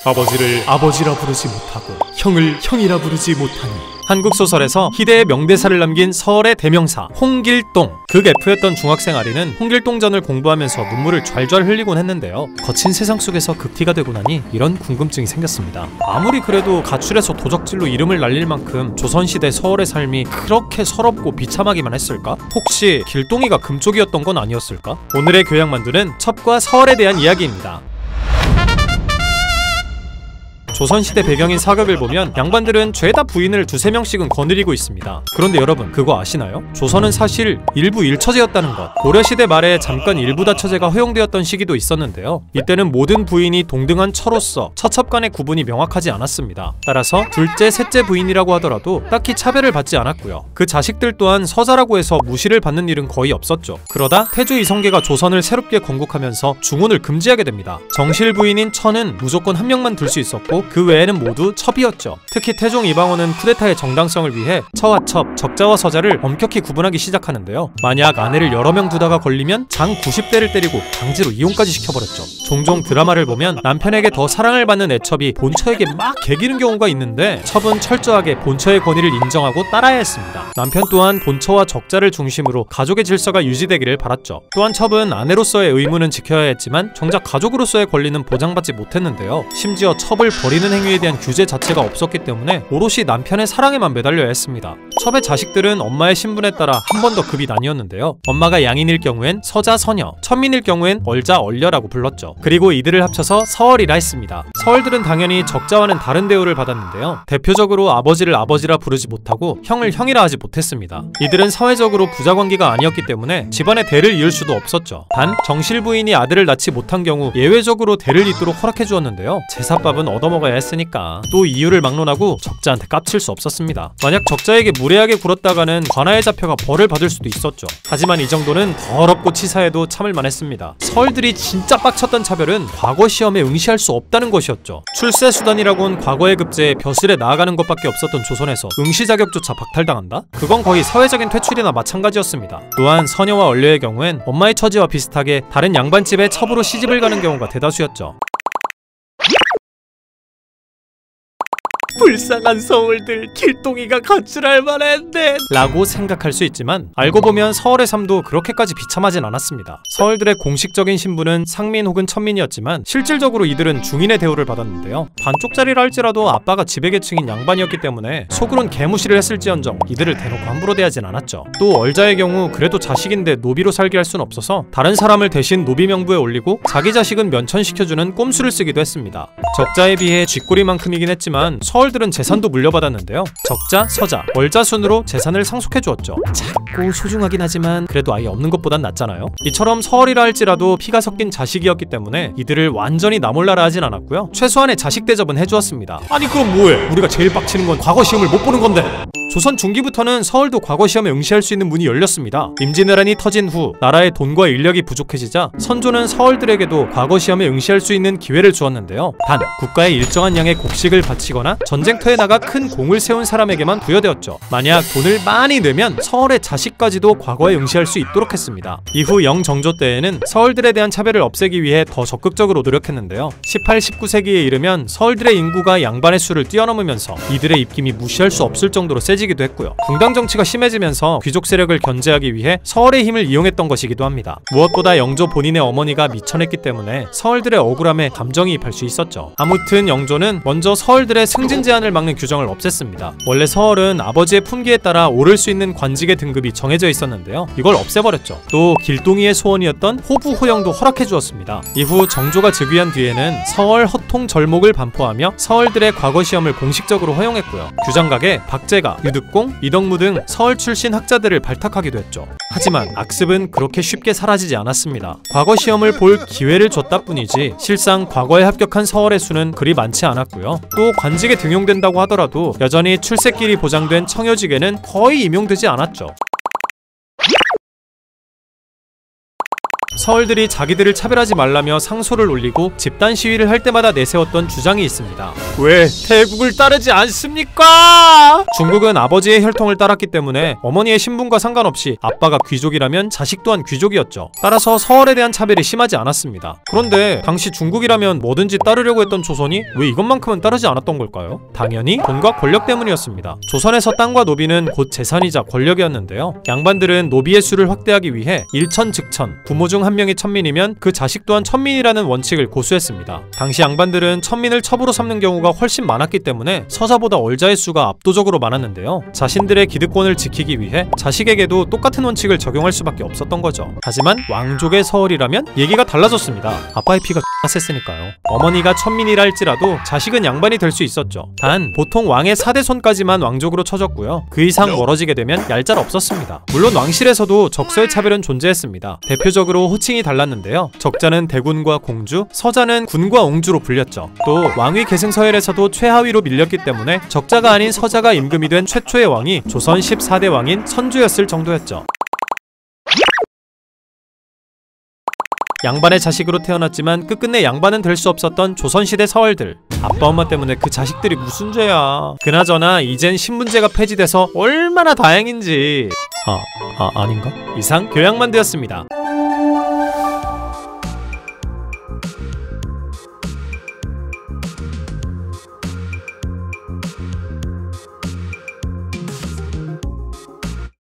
아버지를 아버지라 부르지 못하고 형을 형이라 부르지 못하니. 한국 소설에서 희대의 명대사를 남긴 서얼의 대명사 홍길동. 극 F였던 중학생 아리는 홍길동전을 공부하면서 눈물을 좔좔 흘리곤 했는데요. 거친 세상 속에서 극티가 되고 나니 이런 궁금증이 생겼습니다. 아무리 그래도 가출해서 도적질로 이름을 날릴 만큼 조선시대 서얼의 삶이 그렇게 서럽고 비참하기만 했을까? 혹시 길동이가 금쪽이었던 건 아니었을까? 오늘의 교양만두는 첩과 서얼에 대한 이야기입니다. 조선시대 배경인 사극을 보면 양반들은 죄다 부인을 두세 명씩은 거느리고 있습니다. 그런데 여러분 그거 아시나요? 조선은 사실 일부 일처제였다는 것. 고려시대 말에 잠깐 일부 다처제가 허용되었던 시기도 있었는데요. 이때는 모든 부인이 동등한 처로서 처첩 간의 구분이 명확하지 않았습니다. 따라서 둘째, 셋째 부인이라고 하더라도 딱히 차별을 받지 않았고요. 그 자식들 또한 서자라고 해서 무시를 받는 일은 거의 없었죠. 그러다 태조 이성계가 조선을 새롭게 건국하면서 중혼을 금지하게 됩니다. 정실 부인인 처는 무조건 한 명만 둘 수 있었고 그 외에는 모두 첩이었죠. 특히 태종 이방원은 쿠데타의 정당성을 위해 처와 첩, 적자와 서자를 엄격히 구분하기 시작하는데요. 만약 아내를 여러 명 두다가 걸리면 장 90대를 때리고 강제로 이혼까지 시켜버렸죠. 종종 드라마를 보면 남편에게 더 사랑을 받는 애첩이 본처에게 막 개기는 경우가 있는데 첩은 철저하게 본처의 권위를 인정하고 따라야 했습니다. 남편 또한 본처와 적자를 중심으로 가족의 질서가 유지되기를 바랐죠. 또한 첩은 아내로서의 의무는 지켜야 했지만 정작 가족으로서의 권리는 보장받지 못했는데요. 심지어 첩을 버리는 행위에 대한 규제 자체가 없었기 때문에 오롯이 남편의 사랑에만 매달려야 했습니다. 첩의 자식들은 엄마의 신분에 따라 한 번 더 급이 나뉘었는데요. 엄마가 양인일 경우엔 서자, 서녀, 천민일 경우엔 얼자, 얼려라고 불렀죠. 그리고 이들을 합쳐서 서얼이라 했습니다. 서얼들은 당연히 적자와는 다른 대우를 받았는데요. 대표적으로 아버지를 아버지라 부르지 못하고 형을 형이라 하지 못했습니다. 이들은 사회적으로 부자관계가 아니었기 때문에 집안에 대를 이을 수도 없었죠. 단 정실 부인이 아들을 낳지 못한 경우 예외적으로 대를 잇도록 허락해 주었는데요. 제사밥은 얻어먹어야 했으니까. 또 이유를 막론하고 적자한테 깝칠 수 없었습니다. 만약 적자에게 무례하게 굴었다가는 관아에 잡혀가 벌을 받을 수도 있었죠. 하지만 이 정도는 더럽고 치사해도 참을 만했습니다. 서얼들이 진짜 빡쳤던 차별은 과거 시험에 응시할 수 없다는 것이었죠. 출세수단이라곤 과거의 급제에 벼슬에 나아가는 것밖에 없었던 조선에서 응시 자격조차 박탈당한다? 그건 거의 사회적인 퇴출이나 마찬가지였습니다. 또한 서녀와 얼려의 경우엔 엄마의 처지와 비슷하게 다른 양반집에 첩으로 시집을 가는 경우가 대다수였죠. 불쌍한 서얼들, 길동이가 가출할 만했네 라고 생각할 수 있지만 알고 보면 서얼의 삶도 그렇게까지 비참하진 않았습니다. 서얼들의 공식적인 신분은 상민 혹은 천민이었지만 실질적으로 이들은 중인의 대우를 받았는데요. 반쪽짜리라 할지라도 아빠가 지배계층인 양반이었기 때문에 속으론 개무시를 했을지언정 이들을 대놓고 함부로 대하진 않았죠. 또 얼자의 경우 그래도 자식인데 노비로 살게 할 순 없어서 다른 사람을 대신 노비 명부에 올리고 자기 자식은 면천시켜주는 꼼수를 쓰기도 했습니다. 적자에 비해 쥐꼬리만큼이긴 했지만 서얼들은 재산도 물려받았는데요. 적자, 서자, 얼자 순으로 재산을 상속해주었죠. 작고 소중하긴 하지만 그래도 아예 없는 것보단 낫잖아요. 이처럼 서얼이라 할지라도 피가 섞인 자식이었기 때문에 이들을 완전히 나몰라라 하진 않았고요. 최소한의 자식 대접은 해주었습니다. 아니 그럼 뭐해? 우리가 제일 빡치는 건 과거 시험을 못 보는 건데. 조선 중기부터는 서얼도 과거 시험에 응시할 수 있는 문이 열렸습니다. 임진왜란이 터진 후 나라의 돈과 인력이 부족해지자 선조는 서얼들에게도 과거 시험에 응시할 수 있는 기회를 주었는데요. 단 국가에 일정한 양의 곡식을 바치거나 전쟁터에 나가 큰 공을 세운 사람에게만 부여되었죠. 만약 돈을 많이 내면 서얼의 자식까지도 과거에 응시할 수 있도록 했습니다. 이후 영정조 때에는 서얼들에 대한 차별을 없애기 위해 더 적극적으로 노력했는데요. 18, 19세기에 이르면 서얼들의 인구가 양반의 수를 뛰어넘으면서 이들의 입김이 무시할 수 없을 정도로 세지기도 했고요. 궁당 정치가 심해지면서 귀족 세력을 견제하기 위해 서얼의 힘을 이용했던 것이기도 합니다. 무엇보다 영조 본인의 어머니가 미천했기 때문에 서얼들의 억울함에 감정이입할 수 있었죠. 아무튼 영조는 먼저 서얼들의 승진 제한을 막는 규정을 없앴습니다. 원래 서얼은 아버지의 품기에 따라 오를 수 있는 관직의 등급이 정해져 있었는데요. 이걸 없애버렸죠. 또 길동이의 소원이었던 호부 호영도 허락해 주었습니다. 이후 정조가 즉위한 뒤에는 서얼 허통 절목을 반포하며 서얼들의 과거 시험을 공식적으로 허용했고요. 규장각에 박제가, 유득공, 이덕무 등 서얼 출신 학자들을 발탁하기도 했죠. 하지만 악습은 그렇게 쉽게 사라지지 않았습니다. 과거 시험을 볼 기회를 줬다 뿐이지 실상 과거에 합격한 서얼의 수는 그리 많지 않았고요. 또 관직에 등용된다고 하더라도 여전히 출세길이 보장된 청요직에는 거의 임용되지 않았죠. 서얼들이 자기들을 차별하지 말라며 상소를 올리고 집단 시위를 할 때마다 내세웠던 주장이 있습니다. 왜 태국을 따르지 않습니까? 중국은 아버지의 혈통을 따랐기 때문에 어머니의 신분과 상관없이 아빠가 귀족이라면 자식 또한 귀족이었죠. 따라서 서얼에 대한 차별이 심하지 않았습니다. 그런데 당시 중국이라면 뭐든지 따르려고 했던 조선이 왜 이것만큼은 따르지 않았던 걸까요? 당연히 돈과 권력 때문이었습니다. 조선에서 땅과 노비는 곧 재산이자 권력이었는데요. 양반들은 노비의 수를 확대하기 위해 일천즉천, 부모 중 한 명이 천민이면 그 자식 또한 천민이라는 원칙을 고수했습니다. 당시 양반들은 천민을 첩으로 삼는 경우가 훨씬 많았기 때문에 서자보다 얼자의 수가 압도적으로 많았는데요. 자신들의 기득권을 지키기 위해 자식에게도 똑같은 원칙을 적용할 수밖에 없었던 거죠. 하지만 왕족의 서얼이라면 얘기가 달라졌습니다. 아빠의 피가 셌으니까요. 어머니가 천민이라 할지라도 자식은 양반이 될 수 있었죠. 단 보통 왕의 4대 손까지만 왕족으로 쳐졌고요. 그 이상 멀어지게 되면 얄짤 없었습니다. 물론 왕실에서도 적서의 차별은 존재했습니다. 대표적으로 호칭이 달랐는데요. 적자는 대군과 공주, 서자는 군과 옹주로 불렸죠. 또 왕위 계승 서열에서도 최하위로 밀렸기 때문에 적자가 아닌 서자가 임금이 된 최초의 왕이 조선 14대 왕인 선조였을 정도였죠. 양반의 자식으로 태어났지만 끝끝내 양반은 될 수 없었던 조선시대 서얼들. 아빠 엄마 때문에 그 자식들이 무슨 죄야. 그나저나 이젠 신분제가 폐지돼서 얼마나 다행인지. 아닌가? 이상 교양만 되었습니다.